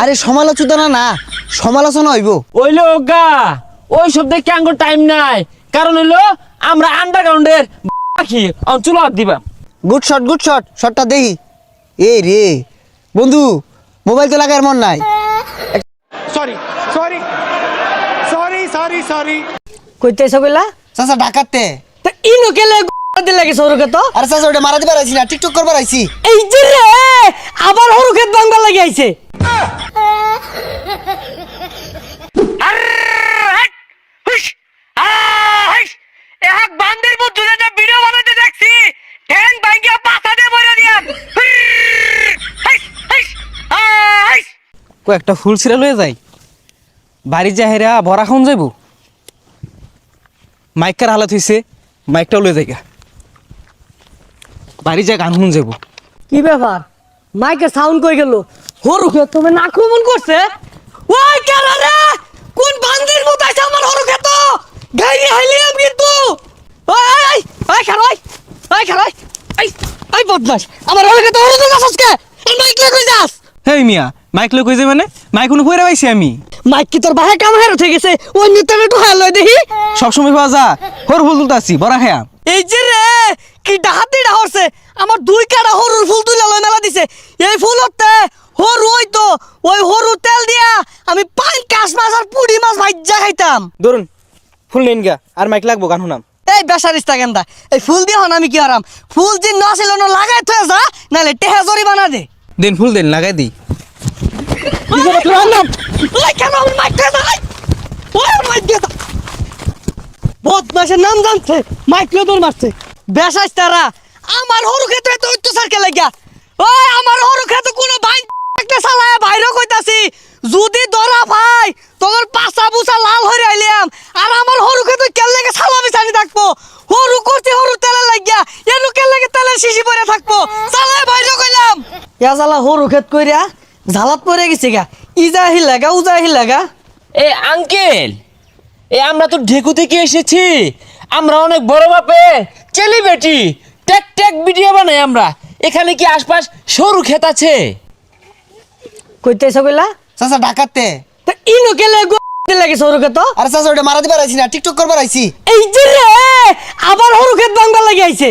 আরে সমালোচনা না সমালোচনা হইব। ওইলো গা ওই সব দেখে আঙ্গুর টাইম নাই, কারণ হইলো আমরা আন্ডারগ্রাউন্ডের পাখি অঞ্চল দিবা। গুড শট শটটা দেখি। এ রে বন্ধু মোবাইল তো লাগার মন নাই। সরি কইতেছ কইলা চাচা ঢাকাতে তা ইনো কেলে দিল লাগে সরকে তো। আরে চাচা ওটা মারা দিবার আইছি না, টিকটক করবার আইছি। এই যে রে আবার হরু ক্ষেত ভাঙবার লাগি আইছে। এক বান্দির মধ্যে একটা ভিডিও বানাতে দেখছি, ঠ্যাং ভাঙিয়া পাছা দিয়ে বইরা দিয়াম। কয়েকটা ফুল ছিঁড়া লয়ে যাই, বাড়ি যা হেরা ভরা খাওন যাইব। মাইকার হালত হয়েছে, মাইকটাও লয়ে যাই গা, বাড়ি যা গান শুন যাইব। কি ব্যাপার মাইকে সাউন্ড কই গেল? হরু ক্ষেত তুমি আক্রমণ করছে? ওই কেন রে, কোন বান্দির মতো আছে আমার হরু ক্ষেত? গাইনি হাইলিয়াম কিন্তু। ওই ওই ওই খারাই ওই খারাই এই এই বদমাশ আমার হরু ক্ষেত হরু তো যাস কে? এই মাইক লই কই যাস? হেই মিয়া, মাইক লয়ে কই যাই মানে? মাইক কোনো কইরা পাইছি আমি। মাইক কি তোর বাহে কাম হের উঠে গেছে? ওই নিতেন একটু হাল লই দেখি। সবসময় পাওয়া যা, হর ফুল তুলতাছি বড়া খেয়া। এই যে রে কি ডাহাতি ডাহরছে, আমার দুই কাটা হরুর ফুল তুলে লই মেলা দিছে। এই ফুল হতে হরু হই তো ওই হরু তেল দিয়া আমি পাঁচ কাশ মাছ আর পুড়ি মাছ ভাজ্জা খাইতাম। ধরুন ফুল নেন গা, আর মাইক লাগবো গান শুনাম। এই বেসারিস্তা গেন্দা, এই ফুল দিয়ে হন আমি কি হারাম? ফুল যে নছিল না লাগাই থয়ে যা, নালে টেহা জরি বানা দে। দেন ফুল দেন, লাগাই দিই। ওই কেন আমার মাইক থয়ে যা? ওই মাইক দিয়ে যা। বদমাশের নাম জানছে, মাইক লয়ে দৌড় মারছে। বেসারিস্তারা আমার হরু খেতে তো অত্যাচার কে লাগিয়া। ওই আমার হরু খেতে কোনো ভাই একটা সালায় বাইরে কইতাছি, যদি ধরা ভাই তোর পাছা বুসা লাল হয়ে আইলাম। আর আমার হরু খেতে কেন লাগে সালামি চানি থাকবো? হরু করতে হরু তেলে লাগিয়া এনু কেন লাগে তেলের শিশি পরে থাকবো? সালায় বাইরে কইলাম ইয়া জালা হরু খেত কইরা ঝালাত পরে গেছে গা। ইজা হিলাগা উজা হিলাগা। এ আঙ্কেল, এ আমরা তো ঢেকু থেকে এসেছি, আমরা অনেক বড় বাপে সেলিব্রিটি, টেক টেক ভিডিও বানাই আমরা। এখানে কি আশপাশ সরু ক্ষেত আছে? কইতেছ কইলা চাচা ঢাকাতে তা ইনো কেলে দিল লাগে হরু খেত? আরে চাচা ওটা মারা দিবার আইছি না, টিকটক করবার আইছি। এই যে রে আবার হরু খেত ভাঙবার লাগি আইছে।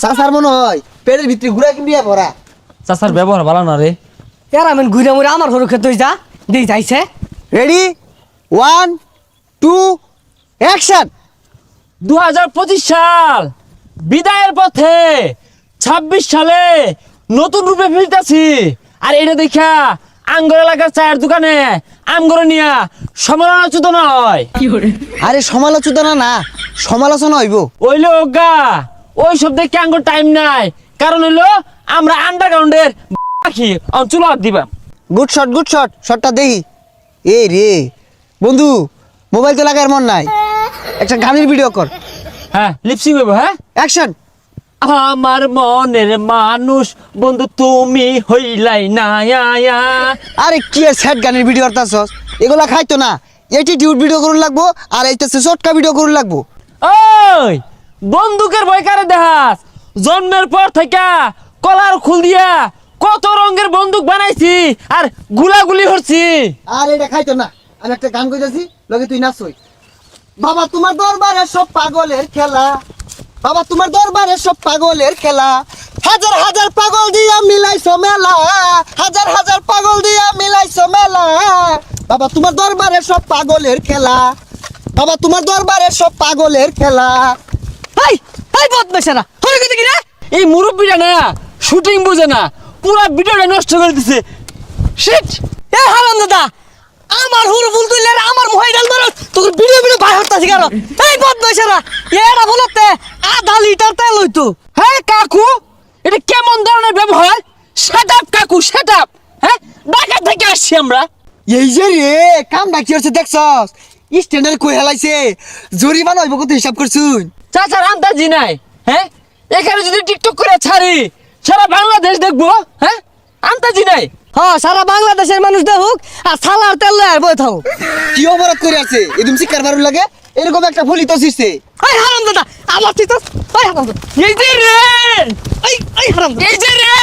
চাচার মনে হয় পেটের ভিতরে ঘুরা কিনবিয়া ভরা। চাচার ব্যবহার ভালো না রে। এর আমি ঘুরে মুড়ে আমার হরু খেত যা দেই যাইছে। Ready 1 2 action. 2025 সাল বিদায়ের পথে, 26 সালে নতুন রূপে ফিরতেছি। আর এটা দেখা আঙ্গর এলাকার চায়ের দোকানে আমগর নিয়া সমালোচনা হয়। আরে সমালোচনা না সমালোচনা হইব। ওইলো গা ওই সব দেখে আঙ্গুর টাইম নাই, কারণ হইলো আমরা আন্ডারগ্রাউন্ডের পাখি অঞ্চল দিবা। গুড শট শটটা দেখি। এ রে বন্ধু মোবাইল তো লাগার মন নাই, একটা গানের ভিডিও কর। হ্যাঁ লিপসিং হইব। হ্যাঁ অ্যাকশন। আমার মনের মানুষ বন্ধু তুমি হইলাই না। আরে কি স্যাড গানের ভিডিও করতাছস? এগুলা খাইতো না, অ্যাটিটিউড ভিডিও করুন লাগবো, আর এইটাছে শর্টকা ভিডিও করুন লাগবো। ওই বন্দুকের ভয় কারে দেখাস? জন্মের পর থেকে কলার খুল দিয়া কত রঙের বন্দুক বানাইছি আর গুলাগুলি হচ্ছি। আর এটা খাইতো না, আমি একটা গান কইতাছি লগে তুই নাচই। বাবা তোমার দরবারে সব পাগলের খেলা, বাবা তোমার দরবারে সব পাগলের খেলা, হাজার হাজার পাগল দিয়া মিলাইছো মেলা, হাজার হাজার পাগল দিয়া মিলাইছো মেলা, বাবা তোমার দরবারে সব পাগলের খেলা, বাবা তোমার দরবারে সব পাগলের খেলা। এই এই বদমাশেরা হরু খেতে কি রে? এই মুরব্বীটা না শুটিং বুঝে না, পুরা ভিডিওটা নষ্ট করে দিছে। শিট! এ হারাম দাদা আমার হরু ফুল তুইলে আমার মোবাইল ধরো তোর ভিডিও ভাই হতাছি কারো। এই বদমাশেরা এরা বলতে আধা লিটার তেল হইতো। হ্যাঁ কাকু, এটা কেমন ধরনের ব্যবহার? সেট আপ কাকু, সেট আপ। হ্যাঁ ঢাকা থেকে আসছি আমরা। এই যে রে কামটা কি হচ্ছে দেখছস? স্ট্যান্ডার্ড কই হেলাইছে, জরিমানা হইব কত হিসাব করছুন? চাচার আন্দাজি নাই। হ্যাঁ এখানে যদি টিকটক করে ছাড়ি সারা বাংলাদেশ দেখবো। হ্যাঁ আন্দাজি নাই। হ্যাঁ সারা বাংলাদেশের মানুষ দেখুক আর সালার তেল লয়ে বই থাও। কি অপরাধ করে আছে এদম শিকার বারু লাগে? এরকম একটা ফুলি তো ছিড়ছে। এই হারাম দাদা আমার চিত এই হারাম দাদা এই যে রে, এই হারাম দাদা এই যে রে।